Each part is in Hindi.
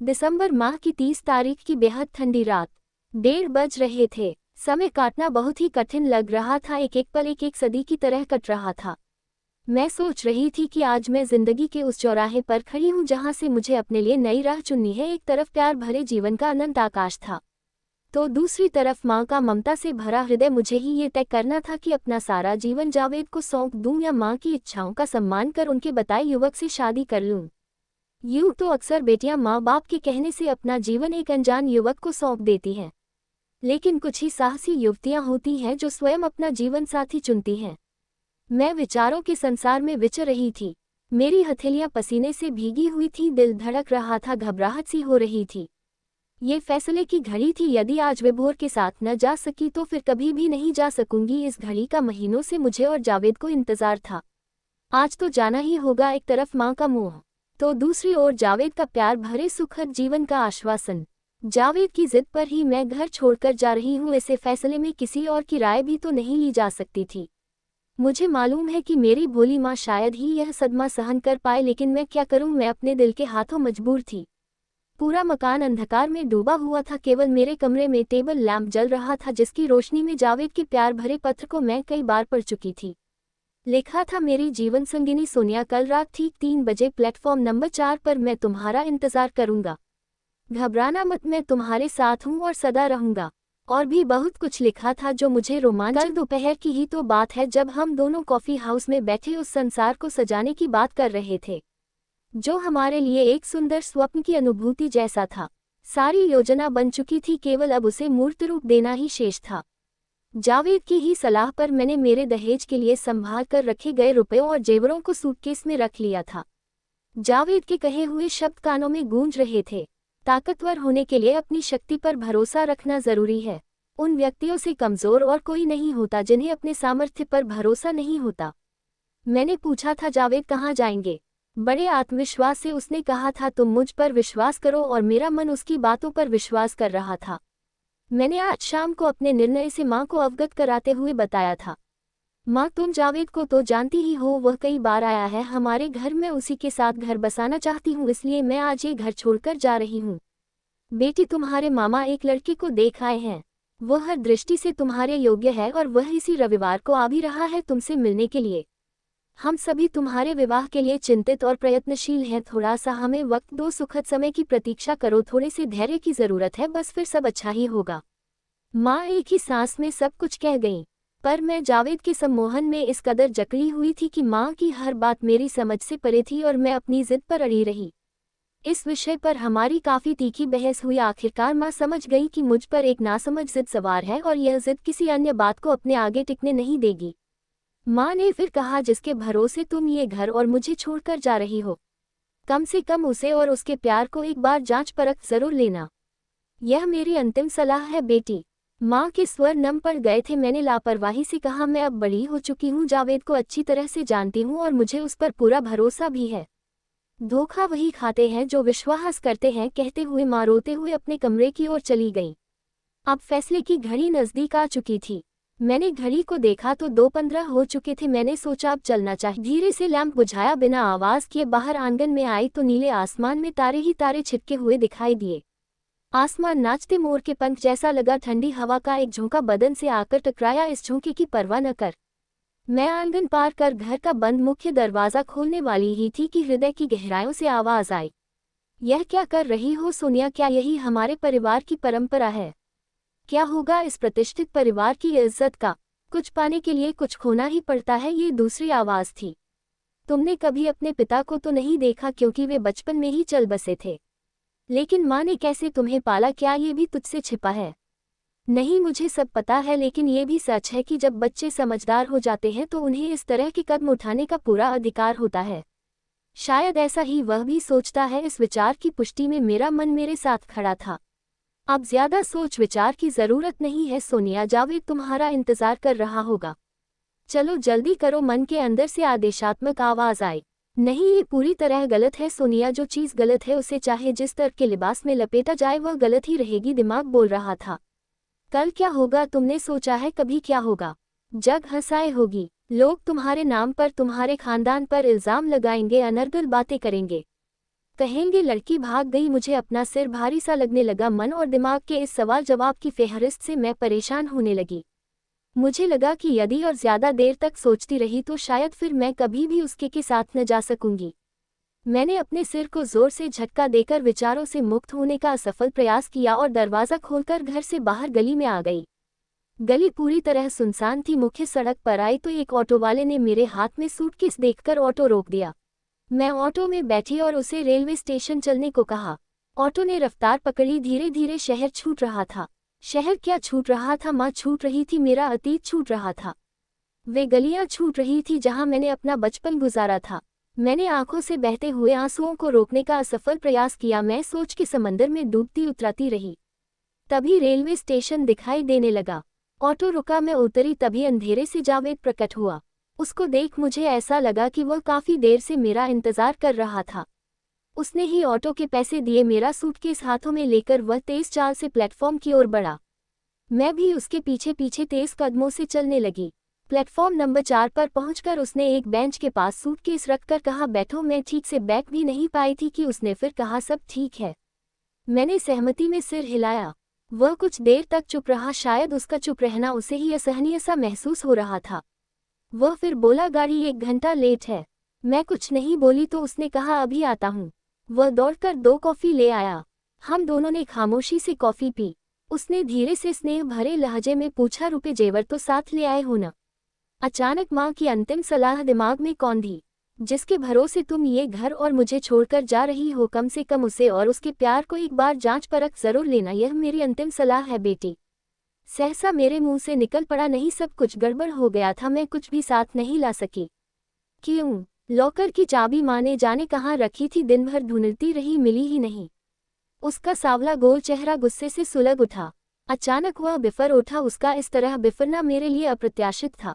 दिसंबर माह की 30 तारीख की बेहद ठंडी रात। 1:30 बज रहे थे। समय काटना बहुत ही कठिन लग रहा था, एक एक पल एक एक सदी की तरह कट रहा था। मैं सोच रही थी कि आज मैं जिंदगी के उस चौराहे पर खड़ी हूँ जहाँ से मुझे अपने लिए नई राह चुननी है। एक तरफ प्यार भरे जीवन का अनंत आकाश था, तो दूसरी तरफ माँ का ममता से भरा हृदय। मुझे ही ये तय करना था कि अपना सारा जीवन जावेद को सौंप दूं या माँ की इच्छाओं का सम्मान कर उनके बताए युवक से शादी कर लूं। यूं तो अक्सर बेटियां माँ बाप के कहने से अपना जीवन एक अनजान युवक को सौंप देती हैं, लेकिन कुछ ही साहसी युवतियां होती हैं जो स्वयं अपना जीवन साथी चुनती हैं। मैं विचारों के संसार में विचर रही थी। मेरी हथेलियां पसीने से भीगी हुई थी, दिल धड़क रहा था, घबराहट सी हो रही थी। ये फैसले की घड़ी थी, यदि आज विभोर के साथ न जा सकी तो फिर कभी भी नहीं जा सकूंगी। इस घड़ी का महीनों से मुझे और जावेद को इंतजार था। आज तो जाना ही होगा। एक तरफ माँ का मोह, तो दूसरी ओर जावेद का प्यार भरे सुखद जीवन का आश्वासन। जावेद की जिद पर ही मैं घर छोड़कर जा रही हूँ। ऐसे फैसले में किसी और की राय भी तो नहीं ली जा सकती थी। मुझे मालूम है कि मेरी भोली माँ शायद ही यह सदमा सहन कर पाए, लेकिन मैं क्या करूँ। मैं अपने दिल के हाथों मजबूर थी। पूरा मकान अंधकार में डूबा हुआ था। केवल मेरे कमरे में टेबल लैंप जल रहा था, जिसकी रोशनी में जावेद के प्यार भरे पत्र को मैं कई बार पढ़ चुकी थी। लिखा था, मेरी जीवन संगिनी सोनिया, कल रात ठीक 3 बजे प्लेटफॉर्म नंबर 4 पर मैं तुम्हारा इंतजार करूंगा। घबराना मत, मैं तुम्हारे साथ हूँ और सदा रहूंगा। और भी बहुत कुछ लिखा था जो मुझे रोमांच। कल दोपहर की ही तो बात है जब हम दोनों कॉफी हाउस में बैठे उस संसार को सजाने की बात कर रहे थे जो हमारे लिए एक सुंदर स्वप्न की अनुभूति जैसा था। सारी योजना बन चुकी थी, केवल अब उसे मूर्त रूप देना ही शेष था। जावेद की ही सलाह पर मैंने मेरे दहेज के लिए संभाल कर रखे गए रुपयों और जेवरों को सूटकेस में रख लिया था। जावेद के कहे हुए शब्द कानों में गूंज रहे थे, ताकतवर होने के लिए अपनी शक्ति पर भरोसा रखना जरूरी है। उन व्यक्तियों से कमजोर और कोई नहीं होता जिन्हें अपने सामर्थ्य पर भरोसा नहीं होता। मैंने पूछा था, जावेद कहाँ जाएंगे? बड़े आत्मविश्वास से उसने कहा था, तुम मुझ पर विश्वास करो। और मेरा मन उसकी बातों पर विश्वास कर रहा था। मैंने आज शाम को अपने निर्णय से माँ को अवगत कराते हुए बताया था। माँ, तुम जावेद को तो जानती ही हो, वह कई बार आया है हमारे घर में। उसी के साथ घर बसाना चाहती हूँ, इसलिए मैं आज ये घर छोड़कर जा रही हूँ। बेटी, तुम्हारे मामा एक लड़की को देख आए हैं। वह हर दृष्टि से तुम्हारे योग्य है और वह इसी रविवार को आ भी रहा है तुमसे मिलने के लिए। हम सभी तुम्हारे विवाह के लिए चिंतित और प्रयत्नशील हैं। थोड़ा सा हमें वक्त दो, सुखद समय की प्रतीक्षा करो। थोड़े से धैर्य की जरूरत है, बस फिर सब अच्छा ही होगा। माँ एक ही सांस में सब कुछ कह गईं, पर मैं जावेद के सम्मोहन में इस कदर जकड़ी हुई थी कि माँ की हर बात मेरी समझ से परे थी और मैं अपनी जिद पर अड़ी रही। इस विषय पर हमारी काफी तीखी बहस हुई। आखिरकार माँ समझ गई कि मुझ पर एक नासमझ जिद सवार है और यह जिद किसी अन्य बात को अपने आगे टिकने नहीं देगी। माँ ने फिर कहा, जिसके भरोसे तुम ये घर और मुझे छोड़कर जा रही हो, कम से कम उसे और उसके प्यार को एक बार जांच परख जरूर लेना। यह मेरी अंतिम सलाह है बेटी। माँ के स्वर नम पड़ गए थे। मैंने लापरवाही से कहा, मैं अब बड़ी हो चुकी हूँ, जावेद को अच्छी तरह से जानती हूँ और मुझे उस पर पूरा भरोसा भी है। धोखा वही खाते हैं जो विश्वास करते हैं। कहते हुए माँ रोते हुए अपने कमरे की ओर चली गई। अब फैसले की घड़ी नजदीक आ चुकी थी। मैंने घड़ी को देखा तो 2:15 हो चुके थे। मैंने सोचा अब चलना चाहिए। धीरे से लैंप बुझाया, बिना आवाज किए बाहर आंगन में आई तो नीले आसमान में तारे ही तारे छिटके हुए दिखाई दिए। आसमान नाचते मोर के पंख जैसा लगा। ठंडी हवा का एक झोंका बदन से आकर टकराया। इस झोंके की परवाह न कर मैं आंगन पार कर घर का बंद मुख्य दरवाजा खोलने वाली ही थी कि हृदय की गहराइयों से आवाज आई, यह क्या कर रही हो सोनिया? क्या यही हमारे परिवार की परंपरा है? क्या होगा इस प्रतिष्ठित परिवार की इज्जत का? कुछ पाने के लिए कुछ खोना ही पड़ता है। ये दूसरी आवाज थी, तुमने कभी अपने पिता को तो नहीं देखा क्योंकि वे बचपन में ही चल बसे थे, लेकिन माँ ने कैसे तुम्हें पाला? क्या ये भी तुझसे छिपा है? नहीं, मुझे सब पता है, लेकिन ये भी सच है कि जब बच्चे समझदार हो जाते हैं तो उन्हें इस तरह के कदम उठाने का पूरा अधिकार होता है। शायद ऐसा ही वह भी सोचता है। इस विचार की पुष्टि में मेरा मन मेरे साथ खड़ा था। अब ज्यादा सोच विचार की जरूरत नहीं है सोनिया, जावेद तुम्हारा इंतजार कर रहा होगा। चलो जल्दी करो। मन के अंदर से आदेशात्मक आवाज आई। नहीं, ये पूरी तरह गलत है सोनिया। जो चीज गलत है उसे चाहे जिस तरह के लिबास में लपेटा जाए वह गलत ही रहेगी। दिमाग बोल रहा था। कल क्या होगा तुमने सोचा है? कभी क्या होगा? जग हंसाए होगी। लोग तुम्हारे नाम पर, तुम्हारे खानदान पर इल्जाम लगाएंगे, अनर्गल बातें करेंगे। कहेंगे लड़की भाग गई। मुझे अपना सिर भारी सा लगने लगा। मन और दिमाग के इस सवाल जवाब की फेहरिस्त से मैं परेशान होने लगी। मुझे लगा कि यदि और ज्यादा देर तक सोचती रही तो शायद फिर मैं कभी भी उसके के साथ न जा सकूंगी। मैंने अपने सिर को जोर से झटका देकर विचारों से मुक्त होने का असफल प्रयास किया और दरवाज़ा खोलकर घर से बाहर गली में आ गई। गली पूरी तरह सुनसान थी। मुख्य सड़क पर आई तो एक ऑटो वाले ने मेरे हाथ में सूटकेस देखकर ऑटो रोक दिया। मैं ऑटो में बैठी और उसे रेलवे स्टेशन चलने को कहा। ऑटो ने रफ्तार पकड़ी। धीरे धीरे शहर छूट रहा था। शहर क्या छूट रहा था, माँ छूट रही थी, मेरा अतीत छूट रहा था। वे गलियां छूट रही थी जहां मैंने अपना बचपन गुजारा था। मैंने आंखों से बहते हुए आंसुओं को रोकने का असफल प्रयास किया। मैं सोच के समंदर में डूबती उतराती रही। तभी रेलवे स्टेशन दिखाई देने लगा। ऑटो रुका, मैं उतरी। तभी अंधेरे से जावेद प्रकट हुआ। उसको देख मुझे ऐसा लगा कि वह काफी देर से मेरा इंतजार कर रहा था। उसने ही ऑटो के पैसे दिए। मेरा सूटकेस हाथों में लेकर वह तेज चाल से प्लेटफॉर्म की ओर बढ़ा। मैं भी उसके पीछे पीछे तेज कदमों से चलने लगी। प्लेटफॉर्म नंबर 4 पर पहुंचकर उसने एक बेंच के पास सूटकेस रखकर कहा, बैठो। मैं ठीक से बैठ भी नहीं पाई थी कि उसने फिर कहा, सब ठीक है। मैंने सहमति में सिर हिलाया। वह कुछ देर तक चुप रहा। शायद उसका चुप रहना उसे ही असहनीय सा महसूस हो रहा था। वह फिर बोला, गाड़ी 1 घंटा लेट है। मैं कुछ नहीं बोली तो उसने कहा, अभी आता हूँ। वह दौड़कर 2 कॉफ़ी ले आया। हम दोनों ने खामोशी से कॉफ़ी पी। उसने धीरे से स्नेह भरे लहजे में पूछा, रुपए जेवर तो साथ ले आए हो न? अचानक माँ की अंतिम सलाह दिमाग में कौंधी। जिसके भरोसे तुम ये घर और मुझे छोड़कर जा रही हो, कम से कम उसे और उसके प्यार को एक बार जांच परख जरूर लेना। यह मेरी अंतिम सलाह है बेटी। सहसा मेरे मुंह से निकल पड़ा, नहीं, सब कुछ गड़बड़ हो गया था। मैं कुछ भी साथ नहीं ला सकी। क्यों? लॉकर की चाबी माँ ने जाने कहाँ रखी थी। दिन भर ढूंढती रही, मिली ही नहीं। उसका सांवला गोल चेहरा गुस्से से सुलग उठा। अचानक वह बिफर उठा। उसका इस तरह बिफरना मेरे लिए अप्रत्याशित था।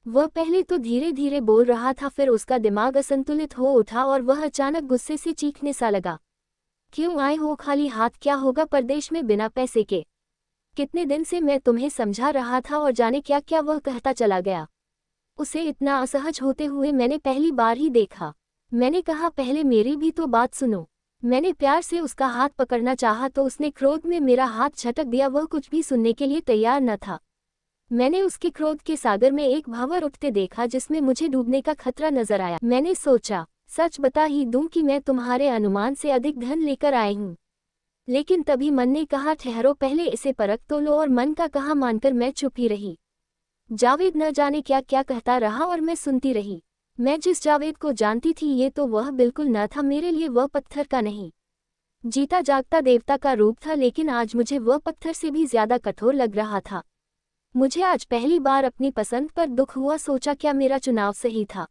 वह पहले तो धीरे धीरे बोल रहा था, फिर उसका दिमाग असंतुलित हो उठा और वह अचानक गुस्से से चीखने सा लगा। क्यों आए हो खाली हाथ? क्या होगा परदेश में बिना पैसे के? कितने दिन से मैं तुम्हें समझा रहा था और जाने क्या क्या वह कहता चला गया। उसे इतना असहज होते हुए मैंने पहली बार ही देखा। मैंने कहा, पहले मेरी भी तो बात सुनो। मैंने प्यार से उसका हाथ पकड़ना चाहा तो उसने क्रोध में मेरा हाथ झटक दिया। वह कुछ भी सुनने के लिए तैयार न था। मैंने उसके क्रोध के सागर में एक भंवर उठते देखा जिसमें मुझे डूबने का खतरा नजर आया। मैंने सोचा, सच बता ही दूं कि मैं तुम्हारे अनुमान से अधिक धन लेकर आई हूं। लेकिन तभी मन ने कहा, ठहरो, पहले इसे परख तो लो। और मन का कहा मानकर मैं चुप ही रही। जावेद न जाने क्या क्या कहता रहा और मैं सुनती रही। मैं जिस जावेद को जानती थी ये तो वह बिल्कुल न था। मेरे लिए वह पत्थर का नहीं, जीता जागता देवता का रूप था। लेकिन आज मुझे वह पत्थर से भी ज्यादा कठोर लग रहा था। मुझे आज पहली बार अपनी पसंद पर दुख हुआ। सोचा, क्या मेरा चुनाव सही था?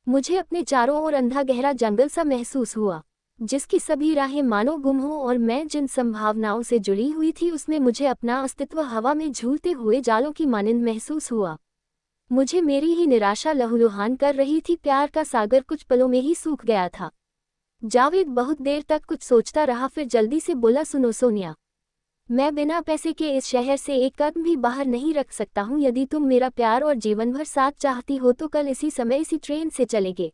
मुझे अपने चारों ओर अंधा गहरा जंगल सा महसूस हुआ जिसकी सभी राहें मानो गुम हो और मैं जिन संभावनाओं से जुड़ी हुई थी उसमें मुझे अपना अस्तित्व हवा में झूलते हुए जालों की मानिंद महसूस हुआ। मुझे मेरी ही निराशा लहूलुहान कर रही थी। प्यार का सागर कुछ पलों में ही सूख गया था। जावेद बहुत देर तक कुछ सोचता रहा, फिर जल्दी से बोला, सुनो सोनिया, मैं बिना पैसे के इस शहर से एक कदम भी बाहर नहीं रख सकता हूँ। यदि तुम मेरा प्यार और जीवन भर साथ चाहती हो तो कल इसी समय इसी ट्रेन से चलेंगे।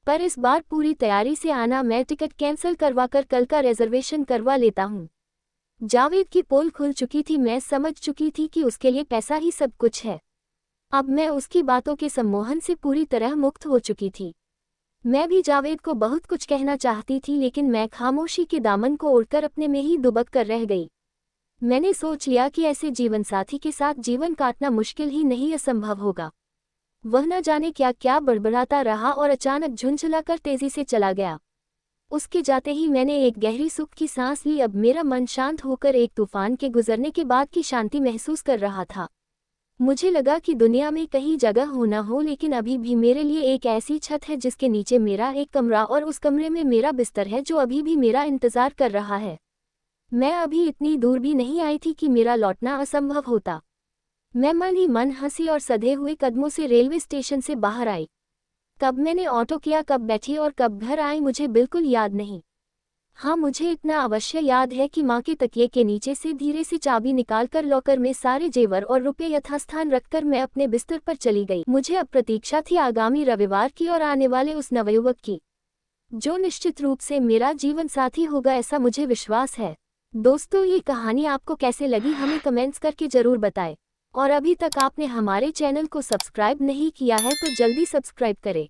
पर इस बार पूरी तैयारी से आना। मैं टिकट कैंसिल करवाकर कल का रिजर्वेशन करवा लेता हूँ। जावेद की पोल खुल चुकी थी। मैं समझ चुकी थी कि उसके लिए पैसा ही सब कुछ है। अब मैं उसकी बातों के सम्मोहन से पूरी तरह मुक्त हो चुकी थी। मैं भी जावेद को बहुत कुछ कहना चाहती थी, लेकिन मैं खामोशी के दामन को ओढ़कर अपने में ही दुबक कर रह गई। मैंने सोच लिया कि ऐसे जीवनसाथी के साथ जीवन काटना मुश्किल ही नहीं, असंभव होगा। वह न जाने क्या क्या बड़बड़ाता रहा और अचानक झुंझलाकर तेजी से चला गया। उसके जाते ही मैंने एक गहरी सुख की सांस ली। अब मेरा मन शांत होकर एक तूफान के गुजरने के बाद की शांति महसूस कर रहा था। मुझे लगा कि दुनिया में कहीं जगह हो न हो, लेकिन अभी भी मेरे लिए एक ऐसी छत है जिसके नीचे मेरा एक कमरा और उस कमरे में मेरा बिस्तर है जो अभी भी मेरा इंतजार कर रहा है। मैं अभी इतनी दूर भी नहीं आई थी कि मेरा लौटना असंभव होता। मैं मन ही मन हंसी और सधे हुए कदमों से रेलवे स्टेशन से बाहर आई। कब मैंने ऑटो किया, कब बैठी और कब घर आई, मुझे बिल्कुल याद नहीं। हाँ, मुझे इतना अवश्य याद है कि माँ के तकिए के नीचे से धीरे से चाबी निकालकर लॉकर में सारे जेवर और रुपये यथास्थान रखकर मैं अपने बिस्तर पर चली गई। मुझे अब प्रतीक्षा थी आगामी रविवार की और आने वाले उस नवयुवक की। जो निश्चित रूप से मेरा जीवन साथी होगा, ऐसा मुझे विश्वास है। दोस्तों, ये कहानी आपको कैसे लगी हमें कमेंट्स करके जरूर बताएं। और अभी तक आपने हमारे चैनल को सब्सक्राइब नहीं किया है तो जल्दी सब्सक्राइब करें।